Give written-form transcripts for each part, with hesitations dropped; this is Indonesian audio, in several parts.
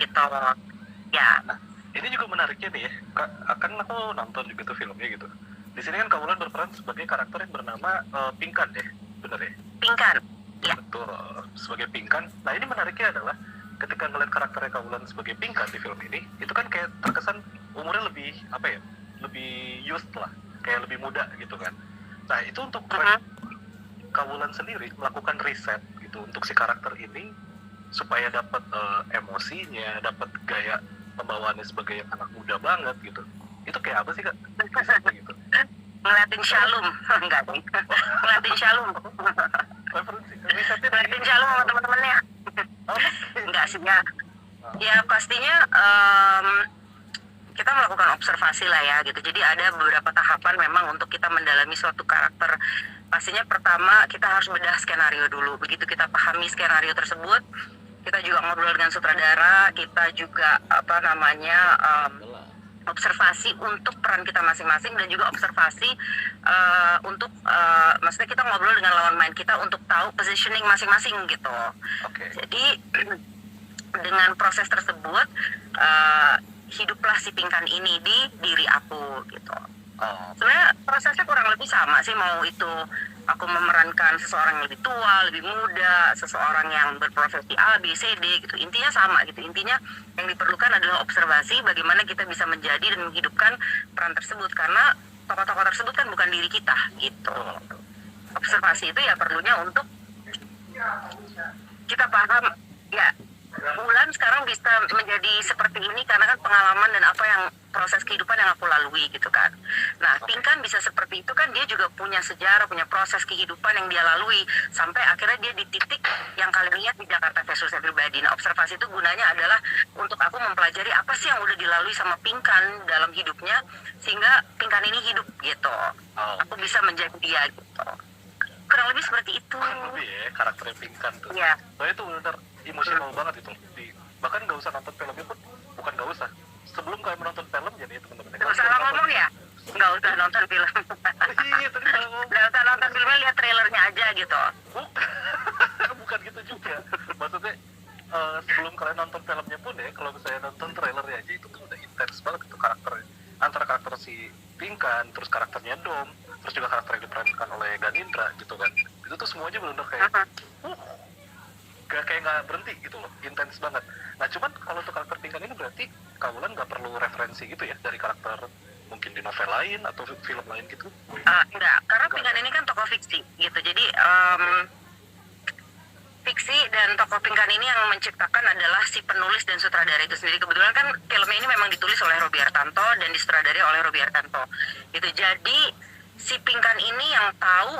gitu. Ya. Nah, ini juga menariknya nih ya, Kak, akan aku nonton juga tuh filmnya gitu. Di sini kan Kak Wulan berperan sebagai karakter yang bernama Pinkan ya, bener ya? Pinkan. Ya. Betul, sebagai Pinkan. Nah ini menariknya adalah ketika ngeliat karakternya Kak Wulan sebagai Pinkan di film ini, itu kan kayak terkesan umurnya lebih apa ya, lebih youth lah, kayak lebih muda gitu kan. Nah itu untuk Kak Wulan sendiri melakukan riset gitu untuk si karakter ini supaya dapat emosinya, dapat gaya pembawaannya sebagai anak muda banget gitu. Itu kayak apa sih Kak? Risetnya gitu. Ngeliatin Shalom. Enggak nih. Ngeliatin Shalom. Referensi risetnya Ngeliatin Shalom sama teman-temannya. Enggak sih ya. Ya pastinya kita melakukan observasi lah ya gitu. Jadi ada beberapa tahapan memang untuk kita mendalami suatu karakter. Pastinya pertama kita harus bedah skenario dulu. Begitu kita pahami skenario tersebut, kita juga ngobrol dengan sutradara, kita juga observasi untuk peran kita masing-masing dan juga observasi untuk maksudnya kita ngobrol dengan lawan main kita untuk tahu positioning masing-masing gitu. Jadi dengan proses tersebut hiduplah si Pinkan ini di diri aku gitu. Sebenarnya prosesnya kurang lebih sama sih, mau itu aku memerankan seseorang yang lebih tua, lebih muda, seseorang yang berprofesi A, B, C, D gitu. Intinya sama gitu. Intinya yang diperlukan adalah observasi bagaimana kita bisa menjadi dan menghidupkan peran tersebut, karena tokoh-tokoh tersebut kan bukan diri kita gitu. Observasi itu ya perlunya untuk kita paham ya Wulan sekarang bisa menjadi seperti ini karena kan pengalaman dan apa yang proses kehidupan yang aku lalui gitu kan. Nah, Pinkan bisa seperti itu kan, dia juga punya sejarah, punya proses kehidupan yang dia lalui sampai akhirnya dia di titik yang kalian lihat di Jakarta versus Everybody. Nah, observasi itu gunanya adalah untuk aku mempelajari apa sih yang udah dilalui sama Pinkan dalam hidupnya sehingga Pinkan ini hidup gitu. Aku bisa menjadi dia gitu. Kurang lebih seperti itu. Kurang lebih ya karakternya Pinkan tuh. Iya. Soalnya itu benar emosional banget itu. Bahkan nggak usah nonton filmnya pun, bukan nggak usah. Sebelum kalian menonton film jadi teman-teman. Salah ngomong ya? Nggak usah nonton film. Iya tadi salah ngomong. Nggak usah nonton filmnya, lihat trailernya aja gitu. Bukan gitu juga. Maksudnya sebelum kalian nonton filmnya pun ya, kalau misalnya nonton trailernya aja itu tuh udah intens banget itu karakternya. Antara karakter si Pinkan, terus karakternya Dom, terus juga karakter yang diperankan oleh Ganindra gitu kan. Itu tuh semuanya benar-benar kayak nggak berhenti gitu loh, intens banget. Nah cuman kalau untuk karakter Pinkan ini berarti Kak Wulan nggak perlu referensi gitu ya dari karakter mungkin di novel lain atau film lain gitu? Enggak, karena Pinkan ini kan tokoh fiksi gitu. Jadi fiksi dan tokoh Pinkan ini yang menciptakan adalah si penulis dan sutradara itu sendiri. Kebetulan kan filmnya ini memang ditulis oleh Robby Hartanto dan disutradari oleh Robby Hartanto. Gitu. Jadi si Pinkan ini yang tahu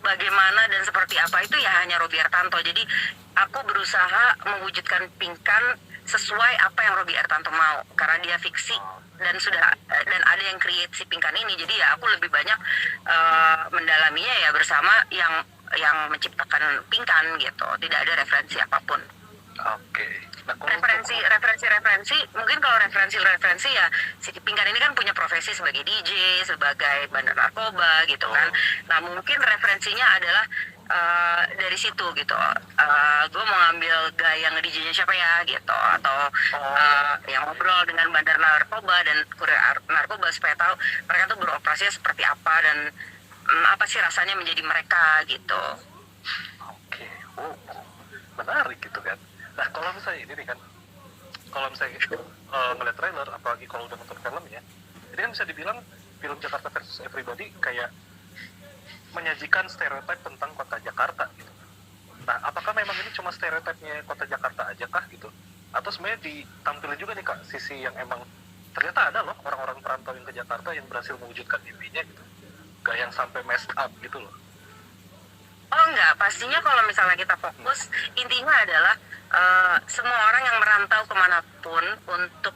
bagaimana dan seperti apa itu ya hanya Robby Hartanto. Jadi aku berusaha mewujudkan Pinkan sesuai apa yang Robby Hartanto mau, karena dia fiksi dan ada yang create si Pinkan ini. Jadi ya aku lebih banyak mendalaminya ya bersama yang menciptakan Pinkan gitu. Tidak ada referensi apapun. Nah, referensi mungkin kalau referensi ya si Pinkan ini kan punya profesi sebagai DJ, sebagai bandar narkoba gitu kan. Nah mungkin referensinya adalah dari situ gitu. Gue mau ngambil gaya nge-DJ-nya siapa ya gitu, atau yang ngobrol dengan bandar narkoba dan kurir narkoba supaya tahu mereka tuh beroperasinya seperti apa dan apa sih rasanya menjadi mereka gitu. Menarik gitu kan. Nah kalau misalnya ini nih kan, kalau misalnya ngeliat trailer, apalagi kalau udah nonton filmnya, ini kan bisa dibilang film Jakarta versus Everybody kayak menyajikan stereotip tentang kota Jakarta gitu. Nah apakah memang ini cuma stereotipnya kota Jakarta aja kah gitu? Atau sebenarnya ditampilin juga nih Kak sisi yang emang ternyata ada loh orang-orang perantau yang ke Jakarta yang berhasil mewujudkan mimpinya gitu, gak yang sampai messed up gitu loh. Oh enggak, pastinya kalau misalnya kita fokus, intinya adalah semua orang yang merantau kemanapun untuk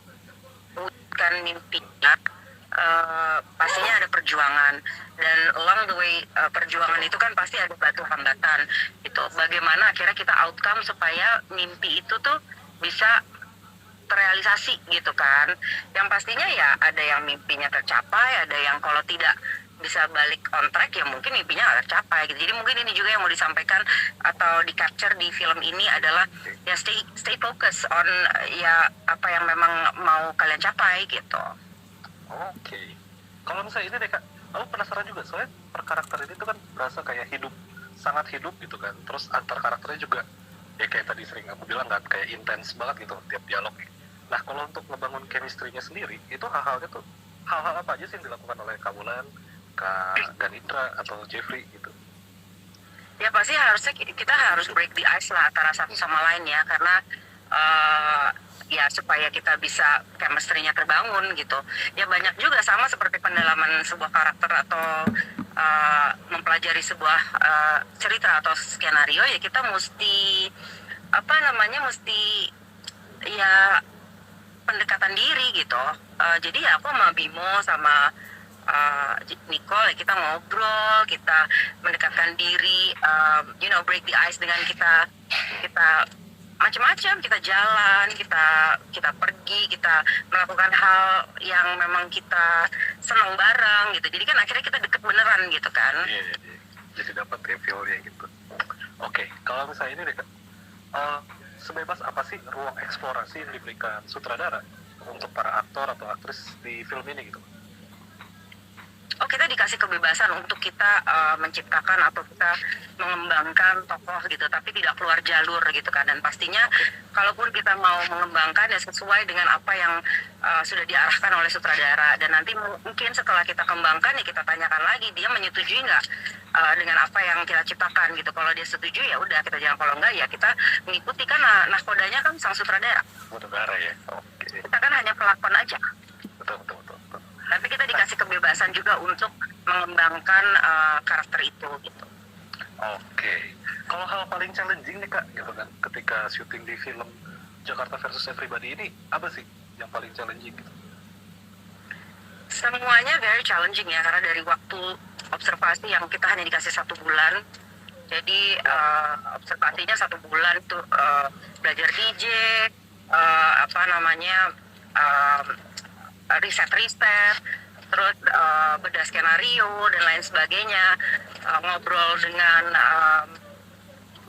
mewujudkan mimpinya, pastinya ada perjuangan. Dan along the way perjuangan itu kan pasti ada batu hambatan. Itu bagaimana akhirnya kita outcome supaya mimpi itu tuh bisa terrealisasi gitu kan. Yang pastinya ya ada yang mimpinya tercapai, ada yang kalau tidak bisa balik on track, ya mungkin mimpinya nggak tercapai gitu. Jadi mungkin ini juga yang mau disampaikan atau di capture di film ini adalah ya stay focus on ya apa yang memang mau kalian capai gitu. Oke. Kalau misalnya ini deh Kak, aku penasaran juga soalnya per karakter ini tuh kan berasa kayak hidup, sangat hidup gitu kan. Terus antar karakternya juga ya kayak tadi sering aku bilang kan, kayak intens banget gitu tiap dialognya. Nah kalau untuk ngebangun chemistry-nya sendiri, itu hal-halnya tuh hal-hal apa aja sih yang dilakukan oleh Kak Wulan, Kak Ganindra atau Jeffrey gitu? Ya pasti harusnya kita harus break the ice lah antara satu sama lain ya, karena ya supaya kita bisa chemistry-nya terbangun gitu. Ya banyak juga sama seperti pendalaman sebuah karakter atau mempelajari sebuah cerita atau skenario, ya kita mesti apa namanya, mesti ya pendekatan diri gitu. Jadi ya aku sama Bimo sama Nicole, ya kita ngobrol, kita mendekatkan diri, break the ice dengan kita macam-macam, kita jalan, kita pergi, kita melakukan hal yang memang kita senang bareng gitu. Jadi kan akhirnya kita deket beneran gitu kan. Iya. Jadi dapat feel-nya gitu. Oke, kalau misalnya ini deh Kak, sebebas apa sih ruang eksplorasi yang diberikan sutradara untuk para aktor atau aktris di film ini gitu? Oh, kita dikasih kebebasan untuk kita menciptakan atau kita mengembangkan tokoh gitu, tapi tidak keluar jalur gitu kan. Dan pastinya kalaupun kita mau mengembangkan ya sesuai dengan apa yang sudah diarahkan oleh sutradara. Dan nanti mungkin setelah kita kembangkan ya kita tanyakan lagi dia menyetujui nggak dengan apa yang kita ciptakan gitu. Kalau dia setuju ya udah kita jalan, kalau enggak ya kita mengikuti, kan nahkodanya kan sang sutradara. Sutradara ya. Oke. Kita kan hanya pelakon aja. Betul. Tapi kita dikasih kebebasan juga untuk mengembangkan karakter itu gitu. Oke. Kalau hal paling challenging nih Kak, gitu kan, ketika syuting di film Jakarta versus Everybody ini, apa sih yang paling challenging gitu? Semuanya very challenging ya, karena dari waktu observasi yang kita hanya dikasih 1 bulan. Jadi observasinya 1 bulan tuh belajar DJ, riset, terus bedah skenario dan lain sebagainya, ngobrol dengan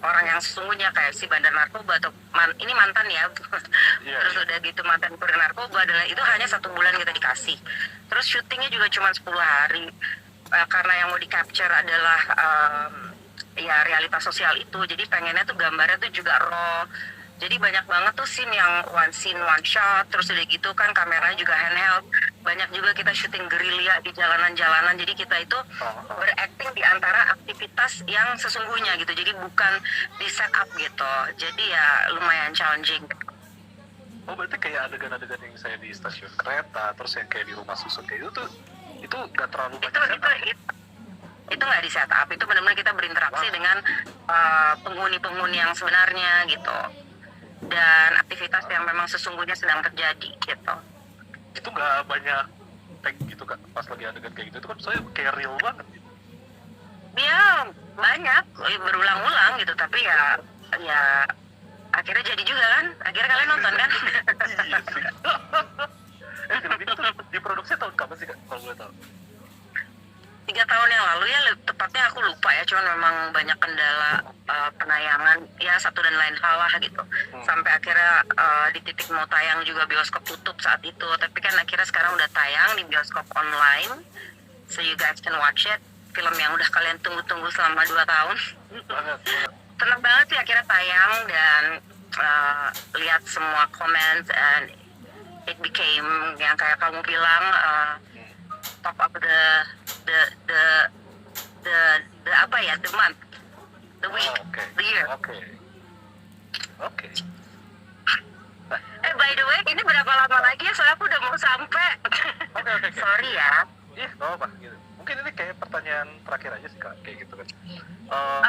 orang yang sesungguhnya kayak si bandar narkoba atau ini mantan ya. Terus udah gitu mantan kurir narkoba, dan itu hanya 1 bulan kita dikasih. Terus syutingnya juga cuma 10 hari karena yang mau di capture adalah ya realitas sosial itu, jadi pengennya tuh gambarnya tuh juga raw. Jadi banyak banget tuh scene yang one scene one shot, terus udah gitu kan kameranya juga handheld. Banyak juga kita syuting gerilya di jalanan-jalanan, jadi kita itu berakting di antara aktivitas yang sesungguhnya gitu, jadi bukan di set up gitu. Jadi ya lumayan challenging. Oh berarti kayak adegan-adegan yang saya di stasiun kereta, terus yang kayak di rumah susun kayak itu nggak terlalu banyak setup? Itu nggak di set up, itu benar-benar kita berinteraksi dengan penghuni-penghuni yang sebenarnya gitu, dan aktivitas yang memang sesungguhnya sedang terjadi gitu. Itu nggak banyak tag gitu Kak, pas lagi adegan kayak gitu, itu kan saya kayak real banget gitu. Ya banyak, berulang-ulang gitu, tapi ya akhirnya jadi juga kan, akhirnya kalian nonton kan. Iya sih. Film ini tuh diproduksi tahun kapan sih Kak, kalau boleh tahu? 3 tahun yang lalu ya, tepatnya aku lupa ya, cuman memang banyak kendala penayangan ya, satu dan lain hal lah gitu. Sampai akhirnya di titik mau tayang juga bioskop tutup saat itu, tapi kan akhirnya sekarang udah tayang di bioskop online, so you guys can watch it. Film yang udah kalian tunggu-tunggu selama 2 tahun. Banget. Senang banget sih akhirnya tayang, dan lihat semua comments, and it became yang kayak kamu bilang top of the apa ya, the month, the week, the year. Oke. By the way, ini berapa lama lagi ya? Soalnya aku udah mau sampai. Oke. Sorry ya. Iya, nggak apa gitu. Mungkin ini kayak pertanyaan terakhir aja sih Kak, kayak gitu kan.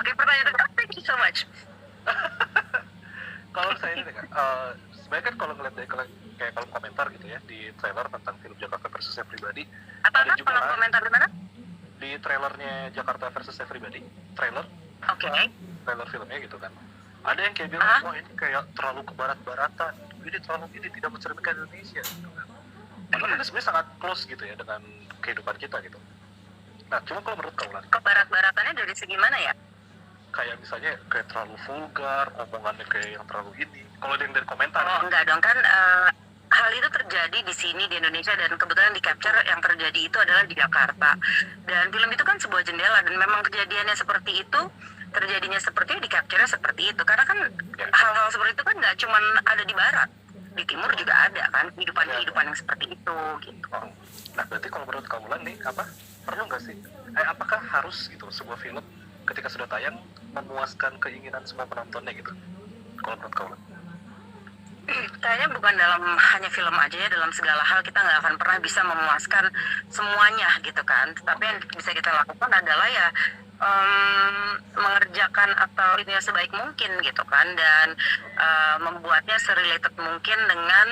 Oke, pertanyaan terakhir. Thank you so much. Kalau saya ini Kak, sebenarnya kan kalau ngeliat dari kayak kolom komentar gitu ya di trailer tentang film Jakarta versus Everybody, ada juga kolom komentar di mana? Di trailernya Jakarta versus Everybody, trailer filmnya gitu kan. Ada yang kayak bilang, wah ini kayak terlalu ke barat-baratan, ini tidak mencerminkan Indonesia gitu kan. Padahal ini sebenarnya sangat close gitu ya dengan kehidupan kita gitu. Nah, cuma kalau menurut Kaulan, Kebarat-baratannya dari segi mana ya? kayak misalnya kayak terlalu vulgar, omongannya kayak yang terlalu ini. Kalau dari komentar, Oh enggak dong kan, hal itu terjadi di sini di Indonesia dan kebetulan di capture yang terjadi itu adalah di Jakarta. Dan film itu kan sebuah jendela dan memang kejadiannya seperti itu, terjadinya seperti itu, di capture seperti itu. Karena kan hal-hal seperti itu kan nggak cuman ada di barat, di timur juga ada kan kehidupan yang seperti itu gitu. nah berarti kalau menurut Kaulan nih, apa perlu nggak sih? Apakah harus gitu sebuah film ketika sudah tayang memuaskan keinginan semua penontonnya gitu? Kalau menurut Kaulan? Kayaknya bukan dalam hanya film aja ya, dalam segala hal kita nggak akan pernah bisa memuaskan semuanya gitu kan. Tapi yang bisa kita lakukan adalah ya mengerjakan atau ini sebaik mungkin gitu kan, dan membuatnya serelated mungkin dengan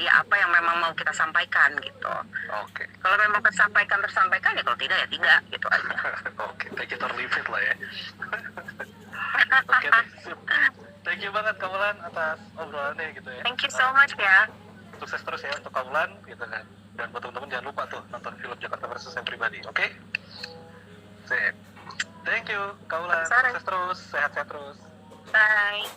ya apa yang memang mau kita sampaikan gitu. Oke. Kalau memang tersampaikan ya, kalau tidak ya tidak gitu aja. Oke, take it or leave it lah ya. Oke deh, sip. Thank you banget Kaulan atas obrolannya gitu ya. Thank you so much ya. Sukses terus ya untuk Kaulan gitu kan. Dan buat teman-teman jangan lupa tuh nonton film Jakarta versus Everybody, oke? Sip. Thank you Kaulan, Sorry. sukses terus, sehat-sehat terus. Bye.